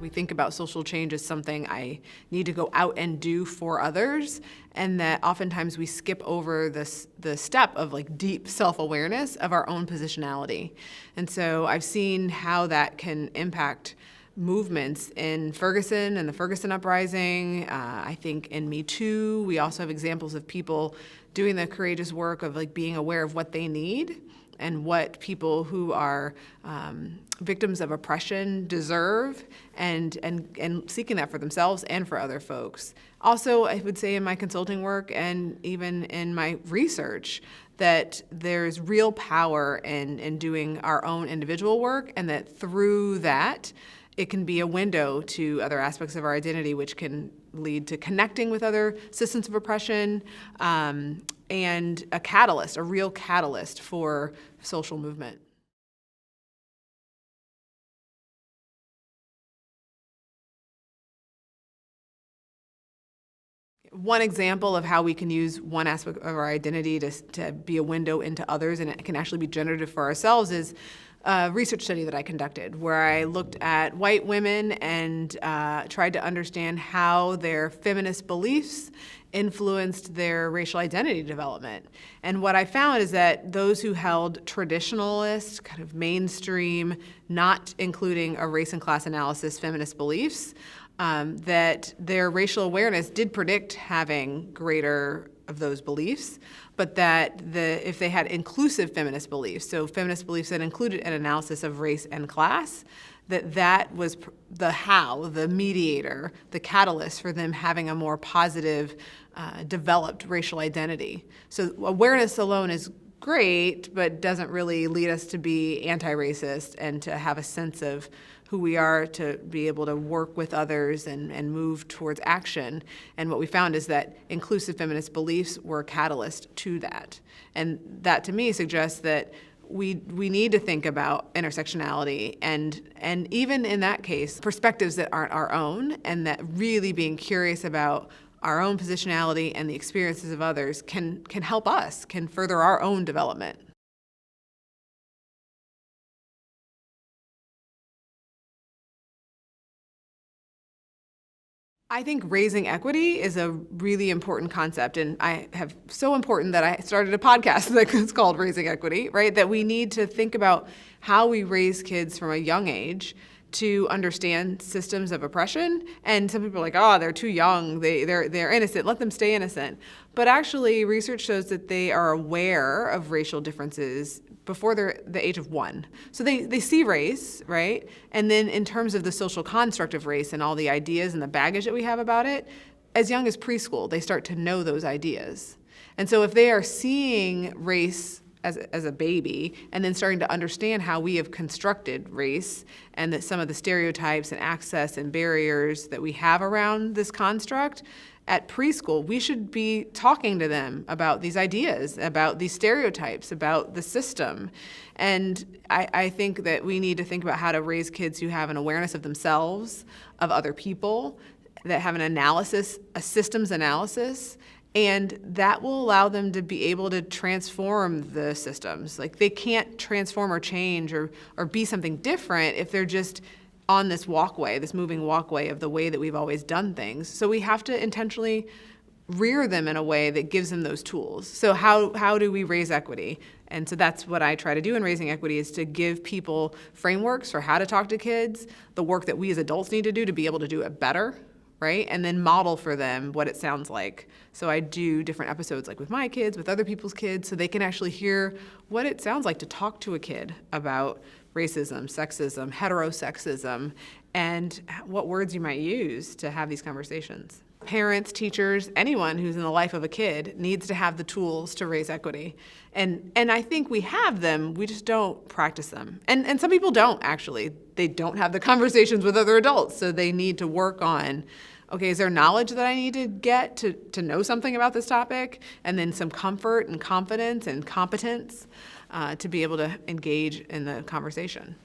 We think about social change as something I need to go out and do for others, and that oftentimes we skip over the step of like deep self-awareness of our own positionality. And so I've seen how that can impact movements in Ferguson and the Ferguson uprising. I think in Me Too, we also have examples of people doing the courageous work of like being aware of what they need and what people who are victims of oppression deserve, and seeking that for themselves and for other folks. Also, I would say in my consulting work and even in my research, that there's real power in doing our own individual work, and that through that, it can be a window to other aspects of our identity, which can lead to connecting with other systems of oppression, and a real catalyst for social movement. One example of how we can use one aspect of our identity to be a window into others, and it can actually be generative for ourselves, is a research study that I conducted where I looked at white women and tried to understand how their feminist beliefs influenced their racial identity development. And what I found is that those who held traditionalist, kind of mainstream, not including a race and class analysis feminist beliefs, that their racial awareness did predict having greater of those beliefs, but that if they had inclusive feminist beliefs, so feminist beliefs that included an analysis of race and class, that was the mediator, the catalyst for them having a more positive, developed racial identity. So awareness alone is great, but doesn't really lead us to be anti-racist and to have a sense of who we are, to be able to work with others and move towards action. And what we found is that inclusive feminist beliefs were a catalyst to that. And that to me suggests that we need to think about intersectionality and even in that case, perspectives that aren't our own, and that really being curious about our own positionality and the experiences of others can help us, can further our own development. I think raising equity is a really important concept, and so important that I started a podcast that's called Raising Equity, right? That we need to think about how we raise kids from a young age to understand systems of oppression. And some people are like, oh, they're too young, they're innocent, let them stay innocent. But actually, research shows that they are aware of racial differences before they're the age of 1. So they see race, right? And then in terms of the social construct of race and all the ideas and the baggage that we have about it, as young as preschool, they start to know those ideas. And so if they are seeing race as a baby, and then starting to understand how we have constructed race, and that some of the stereotypes and access and barriers that we have around this construct, at preschool, we should be talking to them about these ideas, about these stereotypes, about the system. And I think that we need to think about how to raise kids who have an awareness of themselves, of other people, that have an analysis, a systems analysis, and that will allow them to be able to transform the systems. Like, they can't transform or change or be something different if they're just on this walkway, this moving walkway of the way that we've always done things. So we have to intentionally rear them in a way that gives them those tools. So how do we raise equity? And so that's what I try to do in Raising Equity, is to give people frameworks for how to talk to kids, the work that we as adults need to do to be able to do it better, right? And then model for them what it sounds like. So I do different episodes, like with my kids, with other people's kids, so they can actually hear what it sounds like to talk to a kid about racism, sexism, heterosexism, and what words you might use to have these conversations. Parents, teachers, anyone who's in the life of a kid needs to have the tools to raise equity. And I think we have them, we just don't practice them. And some people don't, actually. They don't have the conversations with other adults, so they need to work on, okay, is there knowledge that I need to get to know something about this topic? And then some comfort and confidence and competence to be able to engage in the conversation.